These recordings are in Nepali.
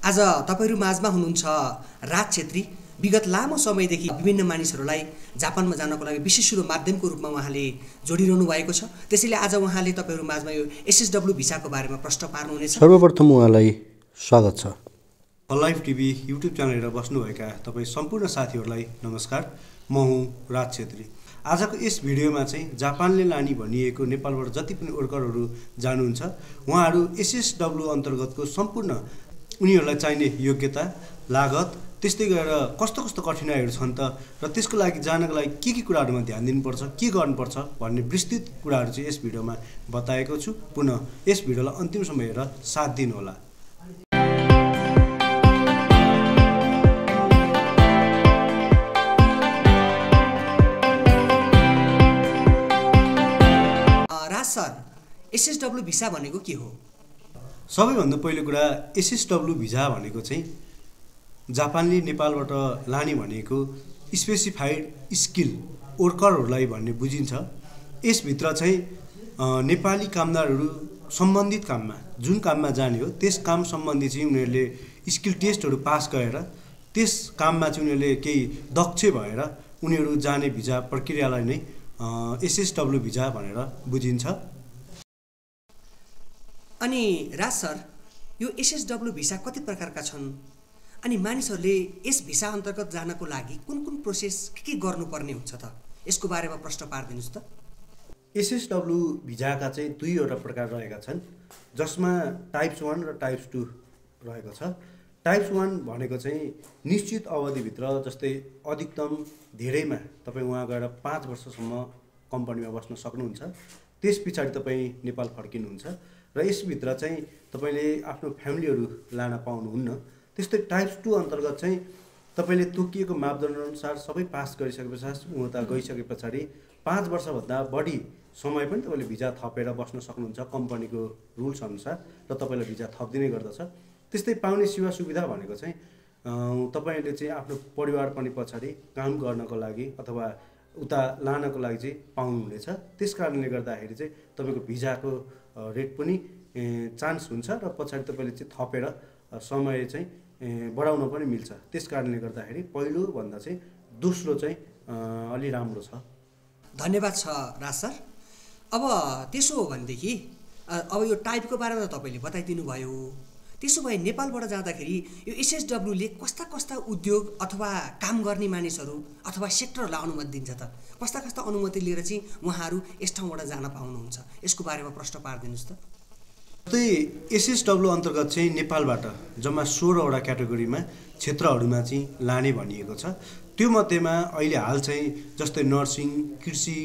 आज तपाईहरु माझमा हुनुहुन्छ राज छेत्री। विगत लामो समयदेखि विभिन्न मानिसहरूलाई जापानमा जानको लागि विशेष माध्यमको रूपमा उहाँले जोडिरहनु भएको छ। त्यसैले आज उहाँले तपाईहरु माझमा यो एसएसडब्ल्यू भिसाको बारेमा प्रश्न पार्नुहुनेछ। सर्वप्रथम उहाँलाई स्वागत छ। लाइभ टिभी युट्युब च्यानल हेरेर बस्नुभएका तपाईँ सम्पूर्ण साथीहरूलाई नमस्कार। म हुँ राज छेत्री। आजको यस भिडियोमा चाहिँ जापानले लाने भनिएको नेपालबाट जति पनि वर्करहरू जानुहुन्छ उहाँहरू एसएसडब्ल्यू अन्तर्गतको सम्पूर्ण उनीहरूलाई चाहिने योग्यता, लागत, त्यस्तै गरेर कस्तो कस्तो कठिनाइहरू छन् त र त्यसको लागि जानको लागि के कुराहरूमा ध्यान दिनुपर्छ, के गर्नुपर्छ भन्ने विस्तृत कुराहरू चाहिँ यस भिडियोमा बताएको छु। पुनः यस भिडियोलाई अन्तिमसम्म हेरेर साथ दिनुहोला। राज सर, एसएसडब्ल्यू भिसा भनेको के हो? सबैभन्दा पहिलो कुरा एसएसडब्ल्यू भिजा भनेको चाहिँ जापानले नेपालबाट लाने भनेको स्पेसिफाइड स्किल वर्करहरूलाई भन्ने बुझिन्छ। यसभित्र चाहिँ नेपाली कामदारहरू सम्बन्धित काममा जुन काममा जाने हो त्यस काम सम्बन्धी चाहिँ उनीहरूले स्किल टेस्टहरू पास गरेर त्यस काममा चाहिँ उनीहरूले केही दक्ष भएर उनीहरू जाने भिजा प्रक्रियालाई नै एसएसडब्ल्यू भिजा भनेर बुझिन्छ। अनि राज सर, यो एसएसडब्ल्यू भिसा कति प्रकारका छन् अनि मानिसहरूले यस भिसा अन्तर्गत जानको लागि कुन कुन प्रोसेस के गर्नुपर्ने हुन्छ त? यसको बारेमा प्रश्न पार्दिनुस् त। एसएसडब्ल्यू भिजाका चाहिँ दुईवटा प्रकार रहेका छन्, जसमा टाइप्स 1 र टाइप्स 2 रहेको छ। टाइप्स 1 भनेको चाहिँ निश्चित अवधिभित्र, जस्तै अधिकतम धेरैमा तपाईँ उहाँ गएर 5 वर्षसम्म कम्पनीमा बस्न सक्नुहुन्छ। त्यस पछाडि तपाईँ नेपाल फर्किनुहुन्छ र यसभित्र चाहिँ तपाईँले आफ्नो फ्यामिलीहरू लान पाउनुहुन्न। त्यस्तै टाइप्स 2 अन्तर्गत चाहिँ तपाईँले तोकिएको मापदण्डअनुसार सबै पास गरिसके पछाडि उता गइसके पछाडि 5 वर्षभन्दा बढी समय पनि तपाईँले भिजा थपेर बस्न सक्नुहुन्छ कम्पनीको रुल्स अनुसार, र तपाईँलाई भिजा थपिदिने गर्दछ। त्यस्तै पाउने सेवा सुविधा भनेको चाहिँ तपाईँले चाहिँ आफ्नो परिवार पनि पछाडि काम गर्नको लागि अथवा उता लानको लागि चाहिँ पाउनुहुनेछ। त्यस कारणले गर्दाखेरि चाहिँ तपाईँको भिजाको रेट पनि चान्स हुन्छ र पछाडि तपाईँले चाहिँ थपेर समय चाहिँ बढाउन पनि मिल्छ। त्यस कारणले गर्दाखेरि पहिलो भन्दा चाहिँ दोस्रो चाहिँ अलि राम्रो छ। धन्यवाद छ राज सर। अब त्यसो हो भनेदेखि अब यो टाइपको बारेमा तपाईँले बताइदिनु भयो। त्यसो भए नेपालबाट जाँदाखेरि यो एसएसडब्ल्यूले कस्ता कस्ता उद्योग अथवा काम गर्ने मानिसहरू अथवा सेक्टरहरूलाई अनुमति दिन्छ त? कस्ता कस्ता अनुमति लिएर चाहिँ उहाँहरू यस ठाउँबाट जान पाउनुहुन्छ? यसको बारेमा प्रश्न पार्दिनुस् त। जस्तै एसएसडब्ल्यू अन्तर्गत चाहिँ नेपालबाट जम्मा 16वटा क्याटेगोरीमा क्षेत्रहरूमा चाहिँ लाने भनिएको छ। त्यो मध्येमा अहिले हाल चाहिँ जस्तै नर्सिङ, कृषि,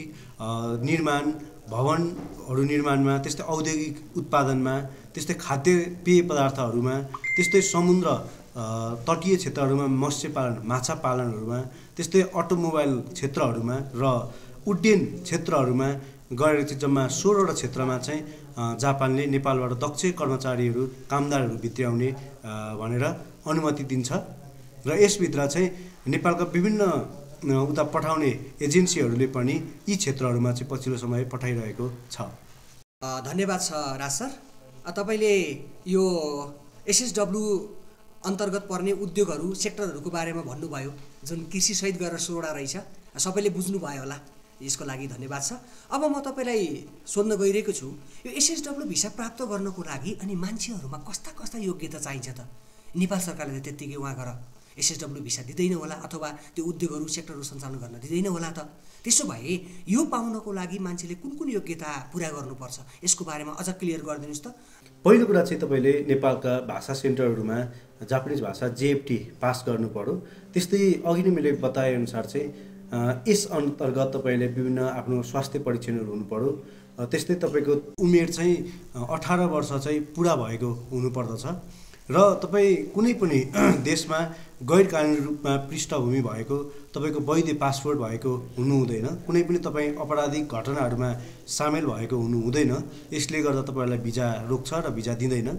निर्माण, भवनहरू निर्माणमा, त्यस्तै औद्योगिक उत्पादनमा, त्यस्तै खाद्य पेय पदार्थहरूमा, त्यस्तै समुद्र तटीय क्षेत्रहरूमा मत्स्य पालन, माछा पालनहरूमा, त्यस्तै अटोमोबाइल क्षेत्रहरूमा र उड्डयन क्षेत्रहरूमा गरेर चाहिँ जम्मा 16वटा क्षेत्रमा चाहिँ जापानले नेपालबाट दक्ष कर्मचारीहरू, कामदारहरू भित्र्याउने भनेर अनुमति दिन्छ। र यसभित्र चाहिँ नेपालका विभिन्न उता पठाउने एजेन्सीहरूले पनि यी क्षेत्रहरूमा चाहिँ पछिल्लो समय पठाइरहेको छ। धन्यवाद छ राज सर। तपाईँले यो एसएसडब्ल्यू अन्तर्गत पर्ने उद्योगहरू, सेक्टरहरूको बारेमा भन्नुभयो, जुन कृषिसहित गरेर 16वटा रहेछ। सबैले बुझ्नुभयो होला, यसको लागि धन्यवाद छ। अब म तपाईँलाई सोध्न गइरहेको छु, यो एसएसडब्ल्यू भिसा प्राप्त गर्नको लागि अनि मान्छेहरूमा कस्ता कस्ता योग्यता चाहिन्छ त? नेपाल सरकारले त त्यत्तिकै उहाँ गएर एसएसडब्ल्यू भिसा दिँदैन होला अथवा त्यो उद्योगहरू, सेक्टरहरू सञ्चालन गर्न दिँदैन होला त? त्यसो भए यो पाउनको लागि मान्छेले कुन कुन योग्यता पुरा गर्नुपर्छ? यसको बारेमा अझ क्लियर गरिदिनुहोस् त। पहिलो कुरा चाहिँ तपाईँले नेपालका भाषा सेन्टरहरूमा जापानिज भाषा जेएफटी पास गर्नु पर्यो। त्यस्तै अघि नै मैले बताएअनुसार चाहिँ यस अन्तर्गत तपाईँले विभिन्न आफ्नो स्वास्थ्य परीक्षणहरू हुनु पर्यो। त्यस्तै तपाईँको उमेर चाहिँ 18 वर्ष चाहिँ पुरा भएको हुनुपर्दछ र तपाईँ कुनै पनि देशमा गैर कानुनी रूपमा पृष्ठभूमि भएको, तपाईँको वैध पासपोर्ट भएको हुनु हुँदैन। कुनै पनि तपाईँ आपराधिक घटनाहरूमा सामेल भएको हुनु हुँदैन। यसले गर्दा तपाईँहरूलाई भिजा रोक्छ र भिजा दिँदैन।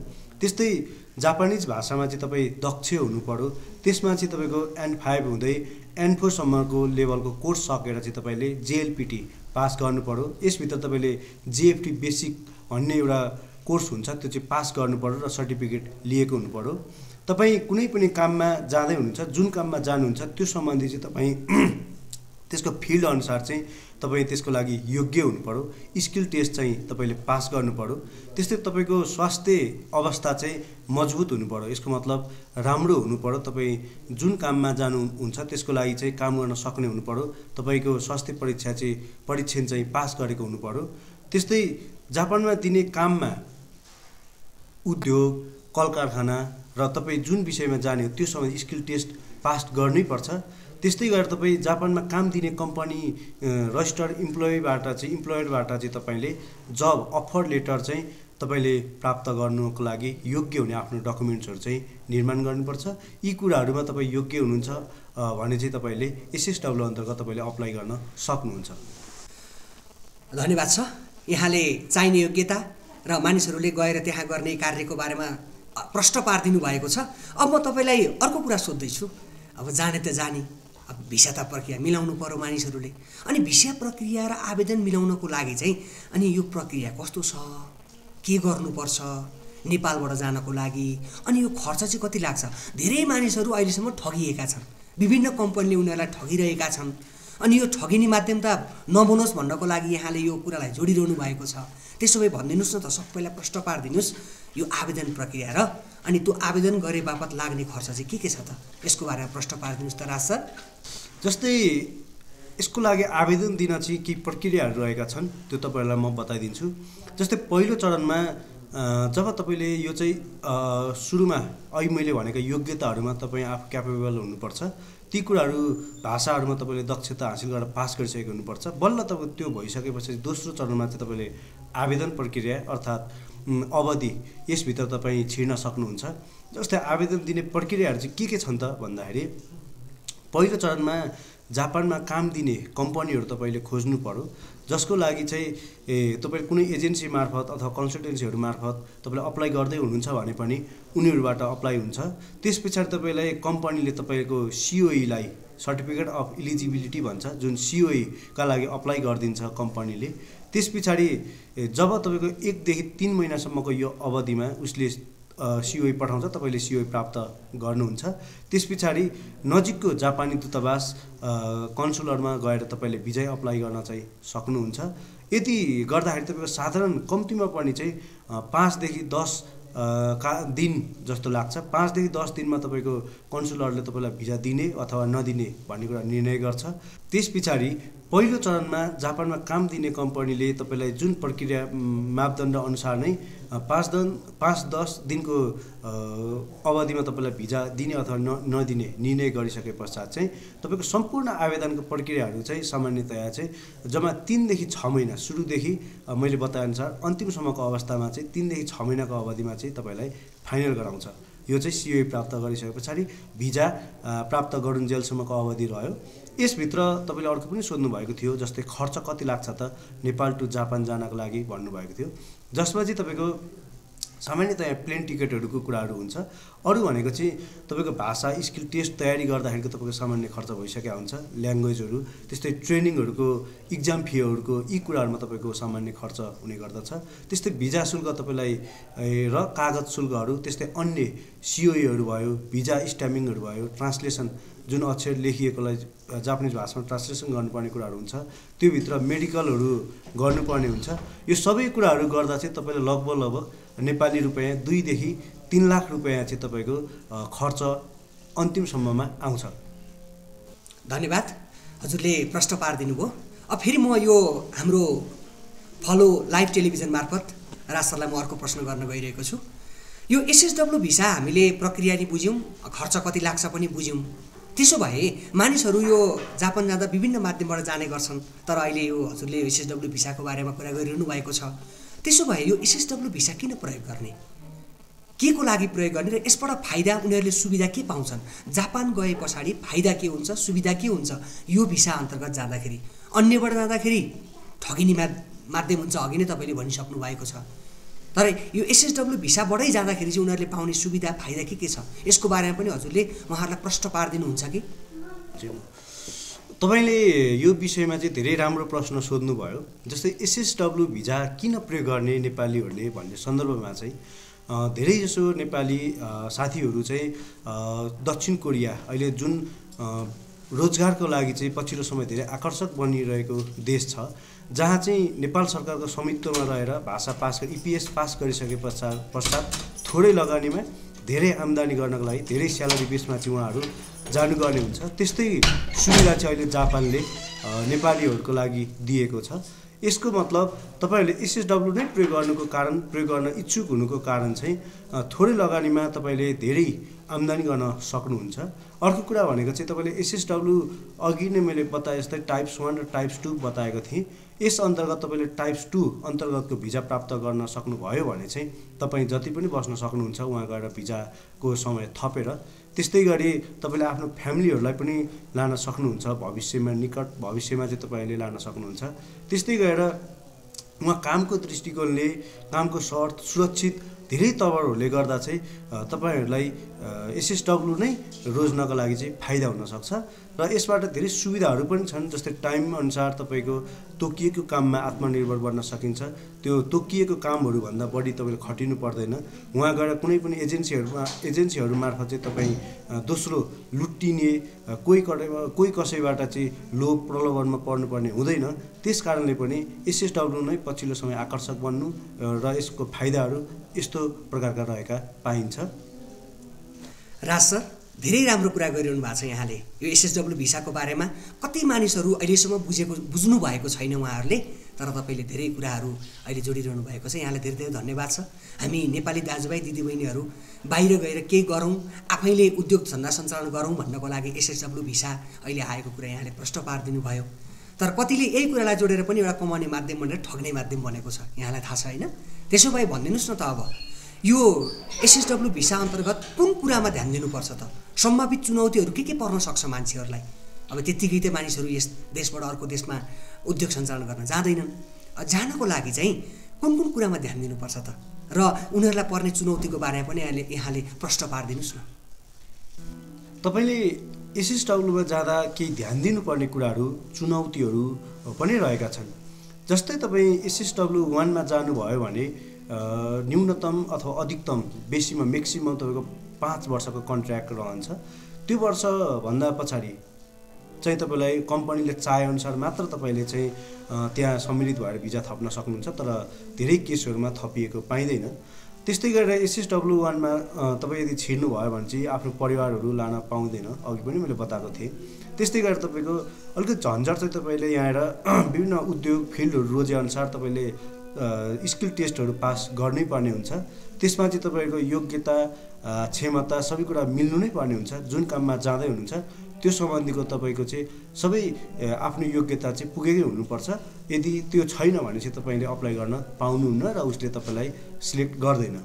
त्यस्तै जापानिज भाषामा चाहिँ तपाईँ दक्ष हुनु पर्यो। त्यसमा चाहिँ तपाईँको N5 हुँदै N4 सम्मको लेभलको कोर्स सकेर चाहिँ तपाईँले जेएलपिटी पास गर्नु पर्यो। यसभित्र तपाईँले जेएफटी बेसिक भन्ने एउटा कोर्स हुन्छ, त्यो चाहिँ पास गर्नु पर्यो र सर्टिफिकेट लिएको हुनु पर्यो। तपाईँ कुनै पनि काममा जाँदै हुनुहुन्छ, जुन काममा जानुहुन्छ त्यो सम्बन्धी चाहिँ तपाईँ त्यसको फिल्ड अनुसार चाहिँ तपाईँ त्यसको लागि योग्य हुनु पर्यो। स्किल टेस्ट चाहिँ तपाईँले पास गर्नु पर्यो। त्यस्तै तपाईँको स्वास्थ्य अवस्था चाहिँ मजबुत हुनु पर्यो। यसको मतलब राम्रो हुनु पर्यो। तपाईँ जुन काममा जानुहुन्छ त्यसको लागि चाहिँ काम गर्न सक्ने हुनु पर्यो। तपाईँको स्वास्थ्य परीक्षण चाहिँ पास गरेको हुनु पर्यो। त्यस्तै जापानमा दिने काममा उद्योग, कल कारखाना र तपाईँ जुन विषयमा जाने हो त्यो सम्बन्धी स्किल टेस्ट पास गर्नै पर्छ। त्यस्तै गरेर तपाईँ जापानमा काम दिने कम्पनी रजिस्टर्ड इम्प्लोयरबाट चाहिँ तपाईँले जब अफर लेटर चाहिँ तपाईँले प्राप्त गर्नुको लागि योग्य हुने आफ्नो डकुमेन्ट्सहरू चाहिँ निर्माण गर्नुपर्छ। यी कुराहरूमा तपाईँ योग्य हुनुहुन्छ भने चाहिँ तपाईँले एसएसडब्ल्यू अन्तर्गत तपाईँले अप्लाई गर्न सक्नुहुन्छ। धन्यवाद छ। यहाँले चाहिने योग्यता र मानिसहरूले गएर त्यहाँ गर्ने कार्यको बारेमा प्रश्न पारिदिनु भएको छ। अब म तपाईँलाई अर्को कुरा सोध्दैछु। अब जाने त जाने, अब भिसा प्रक्रिया मिलाउनु पर्यो मानिसहरूले। अनि भिसा प्रक्रिया र आवेदन मिलाउनको लागि चाहिँ अनि यो प्रक्रिया कस्तो छ, के गर्नुपर्छ नेपालबाट जानको लागि, अनि यो खर्च चाहिँ कति लाग्छ? धेरै मानिसहरू अहिलेसम्म ठगिएका छन्, विभिन्न कम्पनीले उनीहरूलाई ठगिरहेका छन्। अनि यो ठगिने माध्यम त नबनोस् भन्नको लागि यहाँले यो कुरालाई जोडिरहनु भएको छ। त्यसो भए भनिदिनुहोस् न त, सबैलाई प्रश्न पारिदिनुहोस् यो आवेदन प्रक्रिया र अनि त्यो आवेदन गरे बापत लाग्ने खर्च चाहिँ के छ त, यसको बारेमा प्रश्न पारिदिनुहोस् त राज सर। जस्तै यसको लागि आवेदन दिन चाहिँ केही प्रक्रियाहरू रहेका छन्, त्यो तपाईँहरूलाई म बताइदिन्छु। जस्तै पहिलो चरणमा जब तपाईँले यो चाहिँ सुरुमा अहिले मैले भनेको योग्यताहरूमा तपाईँ आफू क्यापेबल हुनुपर्छ। ती कुराहरू भाषाहरूमा तपाईँले दक्षता हासिल गरेर पास गरिसकेको हुनुपर्छ। बल्ल तपाईँ त्यो भइसकेपछि दोस्रो चरणमा चाहिँ तपाईँले आवेदन प्रक्रिया अर्थात् अवधि यसभित्र तपाईँ छिर्न सक्नुहुन्छ। जस्तै आवेदन दिने प्रक्रियाहरू चाहिँ के छन् त भन्दाखेरि पहिलो चरणमा जापानमा काम दिने कम्पनीहरू तपाईँले खोज्नु पर्यो, जसको लागि चाहिँ तपाईँ कुनै एजेन्सी मार्फत अथवा कन्सल्टेन्सीहरू मार्फत तपाईँले अप्लाई गर्दै हुनुहुन्छ भने पनि उनीहरूबाट अप्लाई हुन्छ। त्यस पछाडि तपाईँलाई कम्पनीले तपाईँको सिओईलाई सर्टिफिकेट अफ इलिजिबिलिटी भन्छ, जुन सिओईका लागि अप्लाई गरिदिन्छ कम्पनीले। त्यस पछाडि जब तपाईँको 1 देखि 3 महिनासम्मको यो अवधिमा उसले सिओई पठाउँछ, तपाईँले सिओई प्राप्त गर्नुहुन्छ। त्यस पछाडि नजिकको जापानी दूतावास कन्सुलरमा गएर तपाईँले भिजा अप्लाई गर्न चाहिँ सक्नुहुन्छ। यति गर्दाखेरि तपाईँको साधारण कम्तीमा पनि चाहिँ 5 देखि 10 दिन जस्तो लाग्छ। 5 देखि 10 दिनमा तपाईँको कन्सुलरले तपाईँलाई भिजा दिने अथवा नदिने भन्ने कुरा निर्णय गर्छ। त्यस पछाडि पहिलो चरणमा जापानमा काम दिने कम्पनीले तपाईँलाई जुन प्रक्रिया मापदण्ड अनुसार नै 5-10 दिनको अवधिमा तपाईँलाई भिजा दिने अथवा नदिने निर्णय गरिसके पश्चात चाहिँ तपाईँको सम्पूर्ण आवेदनको प्रक्रियाहरू चाहिँ सामान्यतया चाहिँ जम्मा 3 देखि 6 महिना, सुरुदेखि मैले बताएअनुसार अन्तिमसम्मको अवस्थामा चाहिँ 3 देखि 6 महिनाको अवधिमा चाहिँ तपाईँलाई फाइनल गराउँछ। यो चाहिँ सिओई प्राप्त गरिसके पछाडि भिजा प्राप्त गरुन्जेलसम्मको अवधि रह्यो। यसभित्र तपाईँले अर्को पनि सोध्नुभएको थियो, जस्तै खर्च कति लाग्छ त नेपाल टु जापान जानको लागि भन्नुभएको थियो, जसमा चाहिँ तपाईँको सामान्यतया प्लेन टिकटहरूको कुराहरू हुन्छ। अरू भनेको चाहिँ तपाईँको भाषा स्किल टेस्ट तयारी गर्दाखेरिको तपाईँको सामान्य खर्च भइसकेको हुन्छ, ल्याङ्ग्वेजहरू, त्यस्तै ट्रेनिङहरूको इक्जाम फीहरूको यी कुराहरूमा तपाईँको सामान्य खर्च हुने गर्दछ। त्यस्तै भिजा शुल्क तपाईँलाई र कागज शुल्कहरू, त्यस्तै अन्य सिओईहरू भयो, भिजा स्ट्याम्पिङहरू भयो, ट्रान्सलेसन जुन अक्षर लेखिएकोलाई जापानिज भाषामा ट्रान्सलेसन गर्नुपर्ने कुराहरू हुन्छ, त्योभित्र मेडिकलहरू गर्नुपर्ने हुन्छ। यो सबै कुराहरू गर्दा चाहिँ तपाईँले लगभग नेपाली रुपियाँ 2 देखि 3 लाख रुपियाँ चाहिँ तपाईँको खर्च अन्तिमसम्ममा आउँछ। धन्यवाद, हजुरले प्रश्न पारिदिनु भयो। अब फेरि म यो हाम्रो फलो लाइभ टेलिभिजन मार्फत राज सरलाई म अर्को प्रश्न गर्न गइरहेको छु। यो एसएसडब्ल्यू भिसा हामीले प्रक्रिया नि बुझ्यौँ, खर्च कति लाग्छ पनि बुझ्यौँ। त्यसो भए मानिसहरू यो जापान जाँदा विभिन्न माध्यमबाट जाने गर्छन्, तर अहिले यो हजुरले एसएसडब्ल्यू भिसाको बारेमा कुरा गरिरहनु भएको छ। त्यसो भए यो एसएसडब्ल्यू भिसा किन प्रयोग गर्ने, के को लागि प्रयोग गर्ने र यसबाट फाइदा उनीहरूले सुविधा के पाउँछन्? जापान गए पछाडि फाइदा के हुन्छ, सुविधा के हुन्छ यो भिसा अन्तर्गत जाँदाखेरि? अन्यबाट जाँदाखेरि ठगिने माध्यम हुन्छ, अघि नै तपाईँले भनिसक्नु भएको छ। तर यो एसएसडब्ल्यू भिसाबाटै जाँदाखेरि चाहिँ उनीहरूले पाउने सुविधा फाइदा के छ, यसको बारेमा पनि हजुरले उहाँहरूलाई प्रश्न पारिदिनुहुन्छ कि? तपाईँले यो विषयमा चाहिँ धेरै राम्रो प्रश्न सोध्नुभयो। जस्तै एसएसडब्ल्यू भिजा किन प्रयोग गर्ने नेपालीहरूले भन्ने सन्दर्भमा चाहिँ धेरैजसो नेपाली साथीहरू चाहिँ दक्षिण कोरिया अहिले जुन रोजगारको लागि चाहिँ पछिल्लो समय धेरै आकर्षक बनिरहेको देश छ, जहाँ चाहिँ नेपाल सरकारको स्वामित्वमा रहेर भाषा पास EPS पास गरिसके पश्चात थोरै लगानीमा धेरै आम्दानी गर्नको लागि धेरै स्यालेरी बेसमा चाहिँ उहाँहरू जानुपर्ने हुन्छ। त्यस्तै सुविधा चाहिँ अहिले जापानले नेपालीहरूको लागि दिएको छ। यसको मतलब तपाईहरूले SSW नै प्रयोग गर्न इच्छुक हुनुको कारण चाहिँ थोरै लगानीमा तपाईँले धेरै आम्दानी गर्न सक्नुहुन्छ। अर्को कुरा भनेको चाहिँ तपाईँले SSW अघि नै मैले बताए जस्तै टाइप्स 1 र टाइप्स 2 बताएको थिएँ। यस अन्तर्गत तपाईँले टाइप्स 2 अन्तर्गतको भिजा प्राप्त गर्न सक्नुभयो भने चाहिँ तपाईँ जति पनि बस्न सक्नुहुन्छ उहाँ गएर भिजाको समय थपेर। त्यस्तै गरी तपाईँले आफ्नो फ्यामिलीहरूलाई पनि लान सक्नुहुन्छ, भविष्यमा निकट भविष्यमा चाहिँ तपाईँले लान सक्नुहुन्छ। त्यस्तै गएर उहाँ कामको दृष्टिकोणले कामको शर्त सुरक्षित धेरै तवरहरूले गर्दा चाहिँ तपाईँहरूलाई SSW नै रोज्नको लागि चाहिँ फाइदा हुनसक्छ र यसबाट धेरै सुविधाहरू पनि छन्। जस्तै टाइम अनुसार तपाईँको तोकिएको काममा आत्मनिर्भर बन्न सकिन्छ। त्यो तोकिएको कामहरूभन्दा बढी तपाईँले खटिनु पर्दैन। उहाँ गएर कुनै पनि एजेन्सीहरू मार्फत चाहिँ तपाईँ दोस्रो लुट्टिने कोही कसैबाट चाहिँ लोभ प्रलोभनमा पर्नुपर्ने हुँदैन। त्यस कारणले पनि SSW नै पछिल्लो समय आकर्षक बन्नु र यसको फाइदाहरू यस्तो प्रकारका रहेका पाइन्छ। राज सर, धेरै राम्रो कुरा गरिरहनु भएको छ यहाँले। यो SSW भिसाको बारेमा कति मानिसहरू अहिलेसम्म बुझ्नु भएको छैन उहाँहरूले, तर तपाईँले धेरै कुराहरू अहिले जोडिरहनु भएको छ। यहाँलाई धेरै धेरै धन्यवाद छ। हामी नेपाली दाजुभाइ दिदीबहिनीहरू बाहिर गएर केही गरौँ, आफैले उद्योग धन्दा सञ्चालन गरौँ भन्नको लागि SSW भिसा अहिले आएको कुरा यहाँले प्रश्न पारिदिनु भयो। तर कतिले यही कुरालाई जोडेर पनि एउटा कमाउने माध्यम भनेर ठग्ने माध्यम बनेको छ, यहाँलाई थाहा छ होइन? त्यसो भए भनिदिनुहोस् न त, अब यो SSW भिसा अन्तर्गत कुन कुरामा ध्यान दिनुपर्छ त? सम्भावित चुनौतीहरू के पर्न सक्छ मान्छेहरूलाई? अब त्यत्तिकै त मानिसहरू यस देशबाट अर्को देशमा उद्योग सञ्चालन गर्न जाँदैनन्। जानको लागि चाहिँ कुन कुन कुरामा ध्यान दिनुपर्छ त? र उनीहरूलाई पर्ने चुनौतीको बारेमा पनि यहाँले प्रश्न पारिदिनुहोस् न। तपाईँले SSW मा जाँदा केही ध्यान दिनुपर्ने कुराहरू चुनौतीहरू पनि रहेका छन्। जस्तै तपाईँ SSW 1 मा जानुभयो भने न्यूनतम अथवा अधिकतम बेसीमा म्याक्सिमम तपाईँको 5 वर्षको कन्ट्र्याक्ट रहन्छ। त्यो वर्षभन्दा पछाडि चाहिँ तपाईँलाई कम्पनीले चाहेअनुसार मात्र तपाईँले चाहिँ त्यहाँ सम्मिलित भएर भिजा थप्न सक्नुहुन्छ, तर धेरै केसहरूमा थपिएको पाइँदैन। त्यस्तै गरेर SSW 1 मा तपाईँ यदि छिर्नु भयो भने चाहिँ आफ्नो परिवारहरू लान पाउँदैन, अघि पनि मैले बताएको थिएँ। त्यस्तै गरेर तपाईँको अलिकति झन्झट चाहिँ तपाईँले यहाँ आएर विभिन्न उद्योग फिल्डहरू रोजेअनुसार तपाईँले स्किल टेस्टहरू पास गर्नै पर्ने हुन्छ। त्यसमा चाहिँ तपाईँको योग्यता क्षमता सबै कुरा मिल्नु नै पर्ने हुन्छ। जुन काममा जाँदै हुनुहुन्छ त्यो सम्बन्धीको तपाईँको चाहिँ सबै आफ्नो योग्यता चाहिँ पुगेकै हुनुपर्छ। यदि त्यो छैन भने चाहिँ तपाईँले अप्लाई गर्न पाउनुहुन्न र उसले तपाईँलाई सिलेक्ट गर्दैन।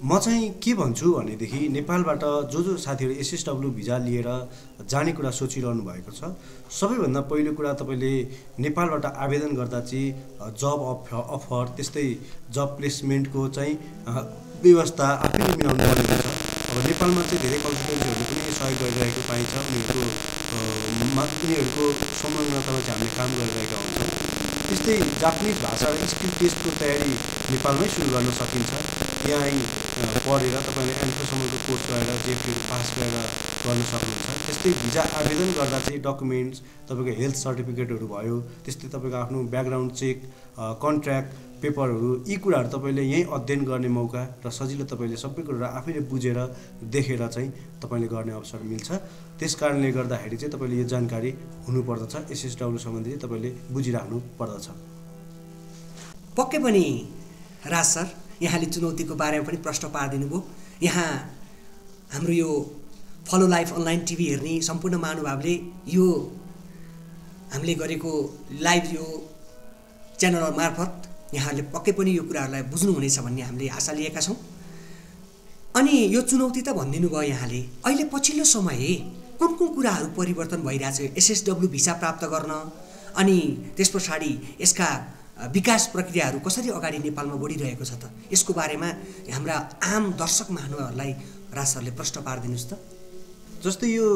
म चाहिँ के भन्छु भनेदेखि नेपालबाट जो साथीहरू SSW भिजा लिएर जाने कुरा सोचिरहनु भएको छ, सबैभन्दा पहिलो कुरा तपाईँले नेपालबाट आवेदन गर्दा चाहिँ जब अफर त्यस्तै जब प्लेसमेन्टको चाहिँ व्यवस्था आफैले मिलाउनु पर्ने हुन्छ। अब नेपालमा चाहिँ धेरै कन्सल्टेन्सीहरूले पनि सहयोग गरिरहेको पाइन्छ। उनीहरूको संलग्नतामा चाहिँ हामीले काम गरिरहेका हुन्छौँ। त्यस्तै जापानिज भाषा र स्किल टेस्टको तयारी नेपालमै सुरु गर्न सकिन्छ। यहाँ पढेर तपाईँले एन्ट्रोसम्मको कोर्स गरेर जेएफडीहरू पास गरेर गर्न सक्नुहुन्छ। त्यस्तै भिजा आवेदन गर्दा चाहिँ डकुमेन्ट्स तपाईँको हेल्थ सर्टिफिकेटहरू भयो, त्यस्तै तपाईँको आफ्नो ब्याकग्राउन्ड चेक, कन्ट्र्याक्ट पेपरहरू, यी कुराहरू तपाईँले यहीँ अध्ययन गर्ने मौका र सजिलो तपाईँले सबै कुराहरू आफैले बुझेर देखेर चाहिँ तपाईँले गर्ने अवसर मिल्छ। त्यस कारणले गर्दाखेरि चाहिँ तपाईँले यो जानकारी हुनुपर्दछ। SSW सम्बन्धी तपाईँले बुझिराख्नु पर्दछ। पक्कै पनि राज सर, यहाँले चुनौतीको बारेमा पनि प्रश्न पारिदिनु भयो। यहाँ हाम्रो यो फलो लाइफ अनलाइन टिभी हेर्ने सम्पूर्ण महानुभावले यो हामीले गरेको लाइभ यो च्यानल मार्फत यहाँहरूले पक्कै पनि यो कुराहरूलाई बुझ्नुहुनेछ भन्ने हामीले आशा लिएका छौँ। अनि यो चुनौती त भनिदिनु भयो यहाँले। अहिले पछिल्लो समय कुन कुन कुराहरू परिवर्तन भइरहेछ SSW भिसा प्राप्त गर्न, अनि त्यस पछाडि यसका विकास प्रक्रियाहरू कसरी अगाडि नेपालमा बढिरहेको छ त? यसको बारेमा हाम्रा आम दर्शक महानुभावहरूलाई राज सरले प्रश्न पारिदिनुहोस् त। जस्तै यो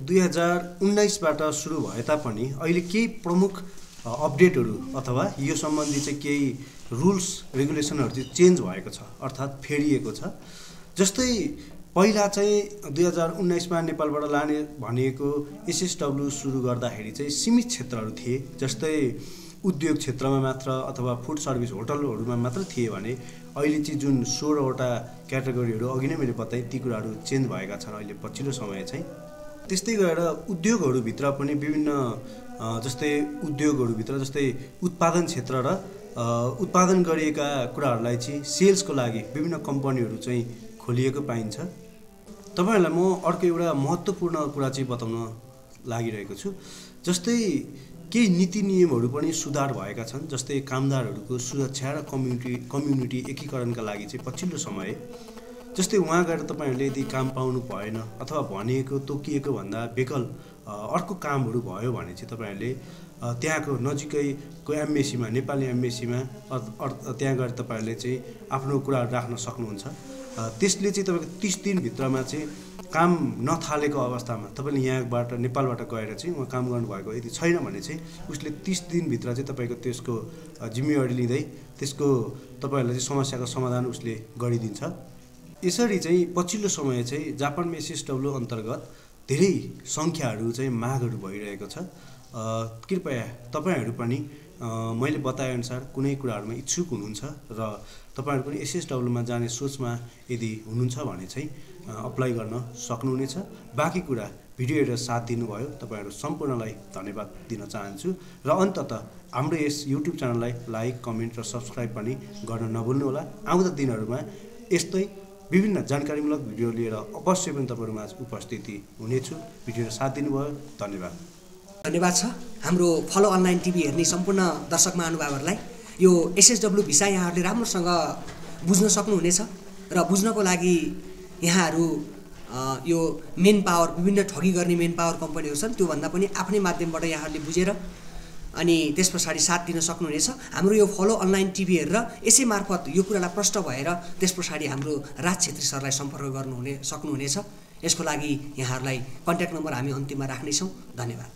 2019बाट सुरु भए तापनि अहिले केही प्रमुख अपडेटहरू अथवा यो सम्बन्धी चाहिँ केही रुल्स रेगुलेसनहरू चाहिँ चेन्ज भएको छ, अर्थात् फेरिएको छ। जस्तै पहिला चाहिँ 2019मा नेपालबाट लाने भनिएको एसएसडब्ल्यू सुरु गर्दाखेरि चाहिँ सीमित क्षेत्रहरू थिए, जस्तै उद्योग क्षेत्रमा मात्र अथवा फुड सर्भिस होटलहरूमा मात्र थिए भने अहिले चाहिँ जुन 16वटा क्याटेगोरीहरू अघि नै मैले बताएँ ती कुराहरू चेन्ज भएका छन् अहिले पछिल्लो समय चाहिँ। त्यस्तै गरेर उद्योगहरूभित्र पनि विभिन्न जस्तै उद्योगहरूभित्र जस्तै उत्पादन क्षेत्र र उत्पादन गरिएका कुराहरूलाई चाहिँ सेल्सको लागि विभिन्न कम्पनीहरू चाहिँ खोलिएको पाइन्छ। तपाईँहरूलाई म अर्को एउटा महत्त्वपूर्ण कुरा चाहिँ बताउन लागिरहेको छु। जस्तै केही नीति नियमहरू पनि सुधार भएका छन्, जस्तै कामदारहरूको सुरक्षा र कम्युनिटी एकीकरणका लागि चाहिँ पछिल्लो समय जस्तै वहाँ गएर तपाईँहरूले यदि काम पाउनु भएन अथवा भनेको तोकिएको भन्दा बेकल अर्को कामहरू भयो भने चाहिँ तपाईँहरूले त्यहाँको नजिकैको एम्बेसीमा नेपाली एम्बेसीमा त्यहाँ गएर तपाईँहरूले चाहिँ आफ्नो कुराहरू राख्न सक्नुहुन्छ। त्यसले चाहिँ तपाईँको 30 दिनभित्रमा चाहिँ काम नथालेको अवस्थामा तपाईँले यहाँबाट नेपालबाट गएर चाहिँ उहाँ काम गर्नुभएको यदि छैन भने चाहिँ उसले 30 दिनभित्र चाहिँ तपाईँको त्यसको जिम्मेवारी लिँदै त्यसको तपाईँहरूलाई चाहिँ समस्याको समाधान उसले गरिदिन्छ। यसरी चाहिँ पछिल्लो समय चाहिँ जापानमा एसएसडब्ल्यू अन्तर्गत धेरै सङ्ख्याहरू चाहिँ मागहरू भइरहेको छ। कृपया तपाईँहरू पनि मैले बताएअनुसार कुनै कुराहरूमा इच्छुक हुनुहुन्छ र तपाईँहरू पनि एसएसडब्ल्यूमा जाने सोचमा यदि हुनुहुन्छ भने चाहिँ अप्लाई गर्न सक्नुहुनेछ। बाँकी कुरा भिडियो हेरेर साथ दिनुभयो तपाईँहरू सम्पूर्णलाई धन्यवाद दिन चाहन्छु र अन्ततः हाम्रो यस युट्युब च्यानललाई लाइक, कमेन्ट र सब्सक्राइब पनि गर्न नभुल्नुहोला। आउँदो दिनहरूमा यस्तै विभिन्न जानकारीमूलक भिडियो लिएर अवश्य पनि तपाईँहरूमा उपस्थिति हुनेछु। भिडियो साथ दिनुभयो, धन्यवाद। धन्यवाद छ हाम्रो फलो अनलाइन टिभी हेर्ने सम्पूर्ण दर्शक महानुभावहरूलाई। यो एसएसडब्ल्यू भिसा यहाँहरूले राम्रोसँग बुझ्न सक्नुहुनेछ र बुझ्नको लागि यहाँहरू यो मेन पावर विभिन्न ठगी गर्ने मेन पावर कम्पनीहरू छन् त्योभन्दा पनि आफ्नै माध्यमबाट यहाँहरूले बुझेर अनि त्यस पछाडि साथ दिन सक्नुहुनेछ। हाम्रो यो फलो अनलाइन टिभी हेरेर यसै मार्फत यो कुरालाई प्रष्ट भएर त्यस पछाडि हाम्रो राज छेत्री सरलाई सम्पर्क सक्नुहुनेछ। यसको लागि यहाँहरूलाई कन्ट्याक्ट नम्बर हामी अन्तिममा राख्नेछौँ। धन्यवाद।